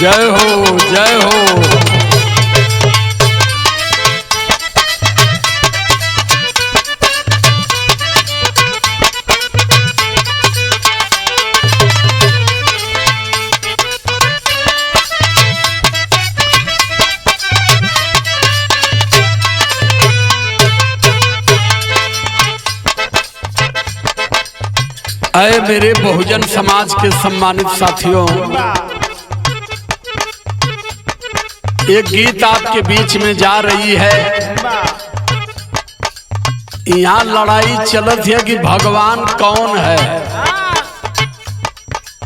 जय हो जय हो। अरे मेरे बहुजन समाज के सम्मानित साथियों, एक गीत आपके बीच में जा रही है। यहाँ लड़ाई चलत है कि भगवान कौन है।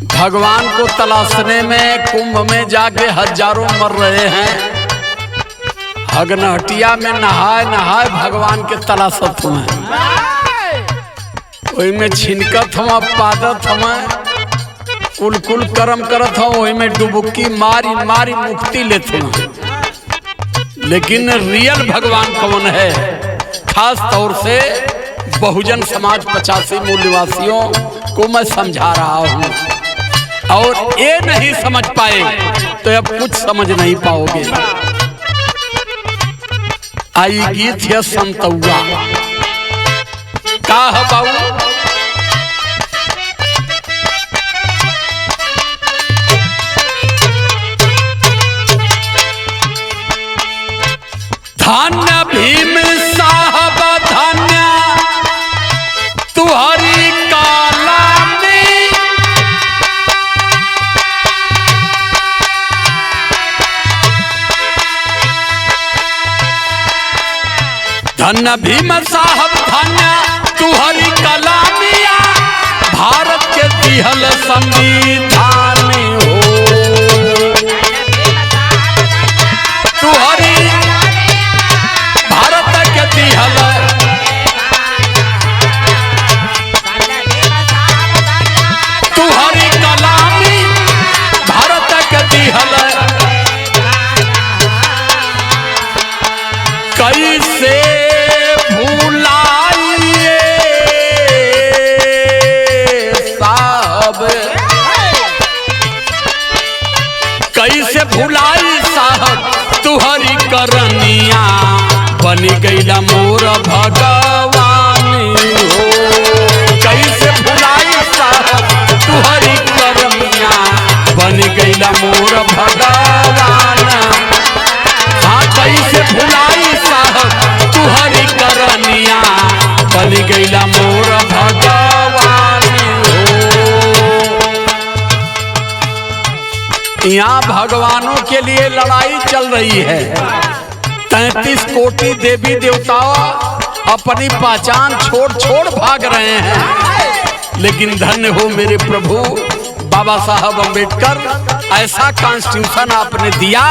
भगवान को तलाशने में कुंभ में जाके हजारों मर रहे हैं। हगनहटिया में नहाए नहाए भगवान के तलाशत में, वही में छिनकत हम, पादत हम, कुल कुल कर्म करत हम, वही में डुबकी मारी मारी मुक्ति लेते हैं। लेकिन रियल भगवान कौन है, खास तौर से बहुजन समाज 85 मूल निवासियों को मैं समझा रहा हूं। और ये नहीं समझ पाए तो अब कुछ समझ नहीं पाओगे। आई गीत है संतौआ का है बाबू। धन्य भीम साहब धन्य तुहरी काला में, धन्य भीम साहब धन्य तुहरी कलामिया, भारत के दिहल संविधान हो। तुहरी भारत के दिहल, तुहरी कलामी भारत के दिहल, कैसे भुलाइए साहब, कैसे भुलाई साहब तुहरी करनिया, बनी गईला मोर भगवान हो। कैसे भुलाई साहब तुहरी करनिया, बनी गईला मोर भगवान। हाँ कैसे भुलाई साहब तुहरी करनिया, बनी गईला मोर भगवान हो। यहाँ भगवानों के लिए लड़ाई चल रही है। 33 कोटि देवी देवताओं अपनी पहचान छोड़ छोड़ भाग रहे हैं। लेकिन धन्य हो मेरे प्रभु बाबा साहब अम्बेडकर, ऐसा कॉन्स्टिट्यूशन आपने दिया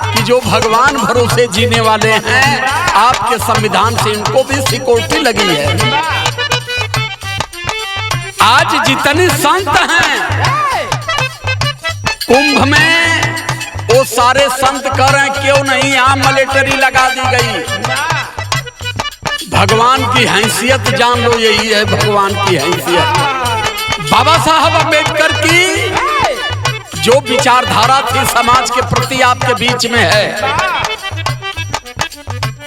कि जो भगवान भरोसे जीने वाले हैं, आपके संविधान से इनको भी सिक्योरिटी लगी है। आज जितने संत हैं कुंभ में, वो सारे संत कह रहे हैं क्यों नहीं यहाँ मिलिट्री लगा दी गई। भगवान की हैसियत जान लो, यही है भगवान की हैसियत। बाबा साहब अम्बेडकर की जो विचारधारा थी समाज के प्रति आपके बीच में है।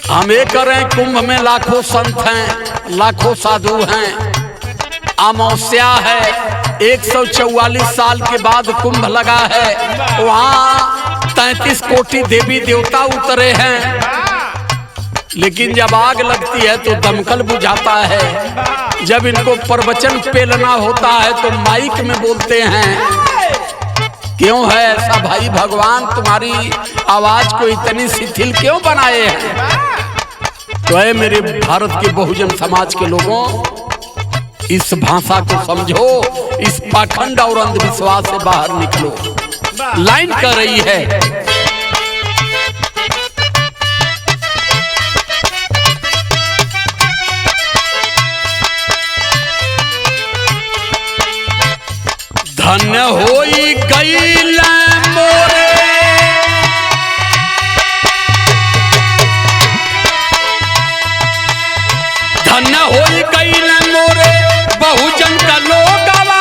हम ये कर रहे हैं, कुंभ में लाखों संत हैं, लाखों साधु हैं, अमावस्या है, 144 साल के बाद कुंभ लगा है। वहाँ 33 कोटि देवी देवता उतरे हैं। लेकिन जब आग लगती है तो दमकल बुझाता है। जब इनको प्रवचन पेलना होता है तो माइक में बोलते हैं। क्यों है ऐसा भाई? भगवान तुम्हारी आवाज को इतनी शिथिल क्यों बनाए हैं? तो है मेरे भारत के बहुजन समाज के लोगों, इस भाषा को समझो, इस पाखंड और अंधविश्वास से बाहर निकलो। लाइन कर रही है, धन्य होई गईल मोरे, धन्य होई गईल मोरे बहुजन का लोगवा,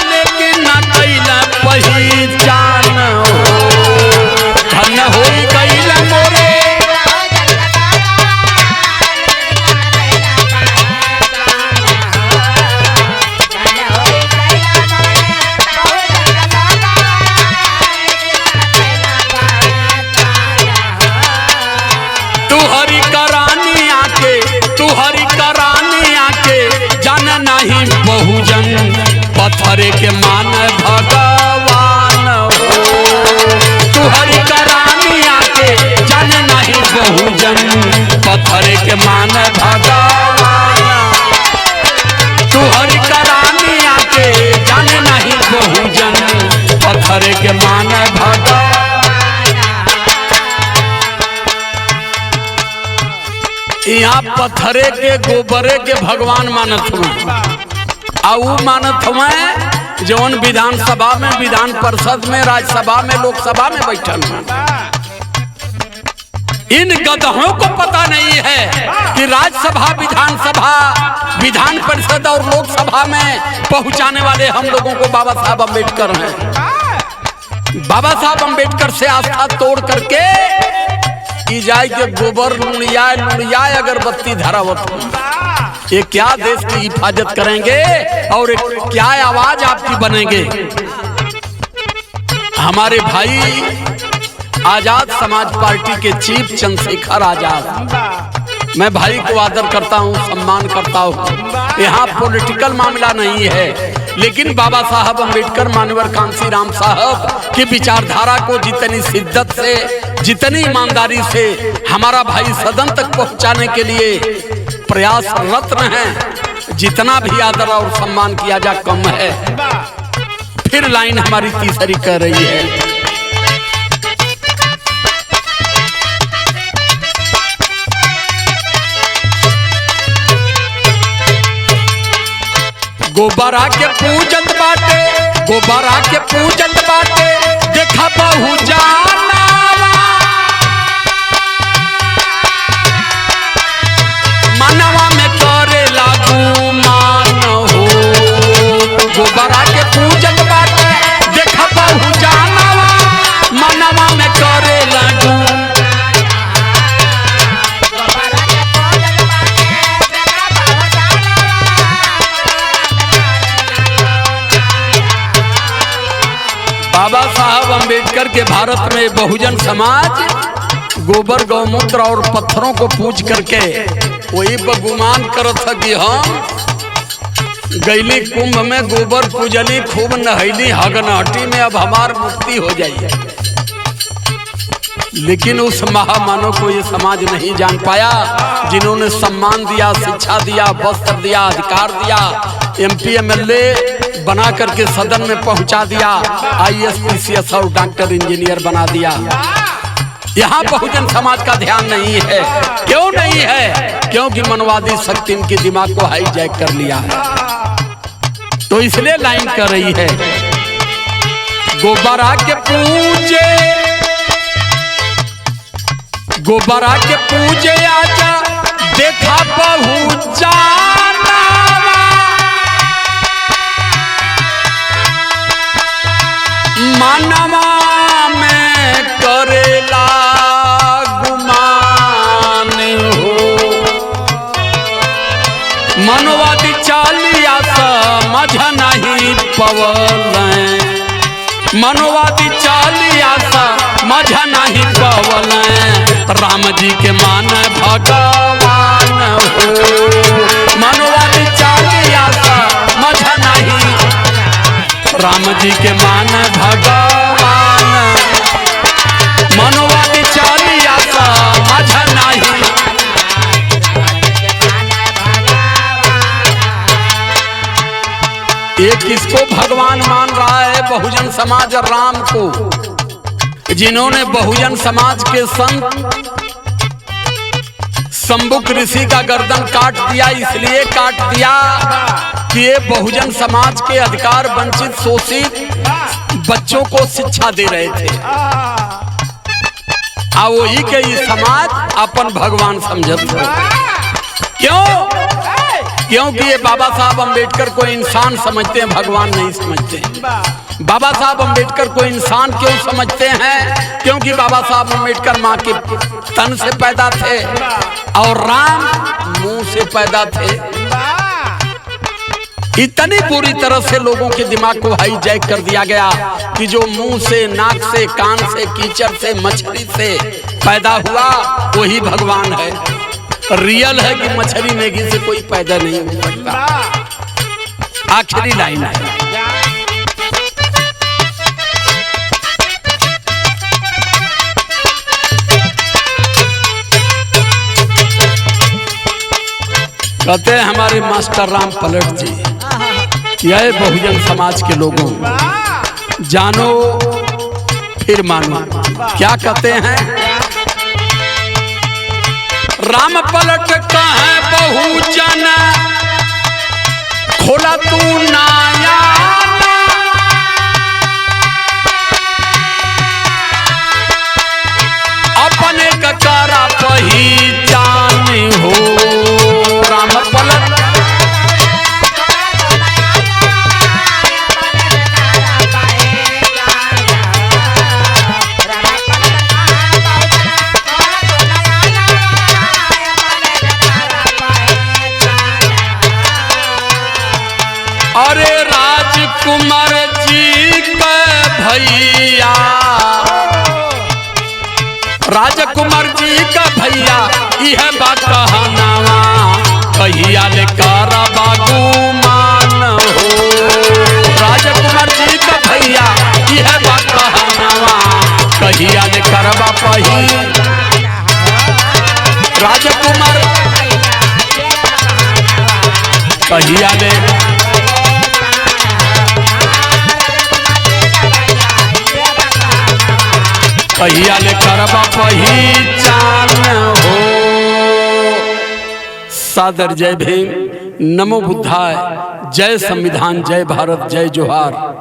लेकिन न कैला पहचान हो। बहुजन पत्थर के मान भगवान हो। तू हरि करानी आके जाने नहीं बहुजन पत्थर के मान भगवान। तू हरि करानी आके जाने नहीं बहुजन पत्थर के मान भगवान। यहाँ पत्थरे के गोबरे के भगवान मानत हुए आऊ मानत हुए जौन विधानसभा में, विधान परिषद में, राज्यसभा में, लोकसभा में बैठल हुए। इन गधों को पता नहीं है कि राज्यसभा, विधानसभा, विधान परिषद और लोकसभा में पहुंचाने वाले हम लोगों को बाबा साहब अम्बेडकर हैं। बाबा साहब अम्बेडकर से आस्था तोड़ करके की जाए कि गोबर लुड़ियाए लुड़ियाए अगरबत्ती धरावत। ये क्या देश की हिफाजत करेंगे और क्या आवाज आपकी बनेंगे। हमारे भाई आजाद समाज पार्टी के चीफ चंद्रशेखर आजाद, मैं भाई को आदर करता हूँ, सम्मान करता हूँ। यहाँ पॉलिटिकल मामला नहीं है, लेकिन बाबा साहब अम्बेडकर, मानवर कांशीराम साहब की विचारधारा को जितनी शिद्दत से, जितनी ईमानदारी से हमारा भाई सदन तक पहुंचाने के लिए प्रयासरत हैं, जितना भी आदर और सम्मान किया जा कम है। फिर लाइन हमारी तीसरी कह रही है, गोबरा के पूजत बाटे, गोबरा के पूजत बाटे, देखा बहु जाना मनवा में करे लागू मान हो। गोबरा के पूजत बाटे, देखा बहु जाना मनवा में करे लागू। बाबा साहब अम्बेडकर के भारत में बहुजन समाज गोबर, गौमूत्र और पत्थरों को पूज करके वही बगुमान करत था कि हम गैली कुंभ में गोबर पूजली, खूब नहैली हगनहटी में, अब हमार मुक्ति हो जाइए। लेकिन उस महामानव को ये समाज नहीं जान पाया जिन्होंने सम्मान दिया, शिक्षा दिया, वस्त्र दिया, अधिकार दिया, MP MLA बना करके सदन में पहुंचा दिया, IAS PCS और डॉक्टर इंजीनियर बना दिया। यहाँ बहुजन समाज का ध्यान नहीं है। क्यों नहीं है? क्योंकि मनवादी शक्ति इनके दिमाग को हाईजैक कर लिया है। तो इसलिए लाइन कर रही है, गोबरा के पूजे, गोबरा के पूजे आजा देखा बहु जाना मनवा में करेला गुमान हो। मनवादी चालिया समझ नहीं पवल, मनवादी चालिया समझ नहीं पवल, राम जी के मान भगवान हो। मनवादी चालिया समझ नहीं, राम जी के मान भगवान, मनवादी चालिया समझ नहीं। ये किसको भगवान मान रहा है? बहुजन समाज और राम को, जिन्होंने बहुजन समाज के संत शंभुक ऋषि का गर्दन काट दिया। इसलिए काट दिया कि ये बहुजन समाज के अधिकार वंचित, शोषित बच्चों को शिक्षा दे रहे थे। आ वही के ये समाज अपन भगवान समझत हो। क्यों? क्योंकि ये बाबा साहब अम्बेडकर को इंसान समझते हैं, भगवान नहीं समझते हैं। बाबा साहब अम्बेडकर को इंसान क्यों समझते हैं? क्योंकि बाबा साहब अम्बेडकर माँ के तन से पैदा थे और राम मुंह से पैदा थे। इतनी बुरी तरह से लोगों के दिमाग को हाईजैक कर दिया गया कि जो मुंह से, नाक से, कान से, कीचड़ से, मछली से पैदा हुआ वही भगवान है। रियल है कि मछली मैगी से कोई पैदा नहीं हो सकता। आखिरी लाइन है। कहते हैं हमारे मास्टर राम पलट जी, यह बहुजन समाज के लोगों, जानो फिर मानो। क्या कहते हैं? राम पलट का है बहुजन खोला तू नाया, अपने ककारा पहचान हो। राम पलट अरे राजकुमार जी का भैया, राजकुमार जी का भैया यह बात कहनावा, कहिया ले कर बागू मान हो। राजकुमार जी का भैया यह बात कहनावा, कहिया ले करबा पही। राजकुमार कहिया ले कहिया ले करबा पहचान हो। सादर जय भीम, नमो बुद्धाय, जय संविधान, जय भारत, जय जोहार।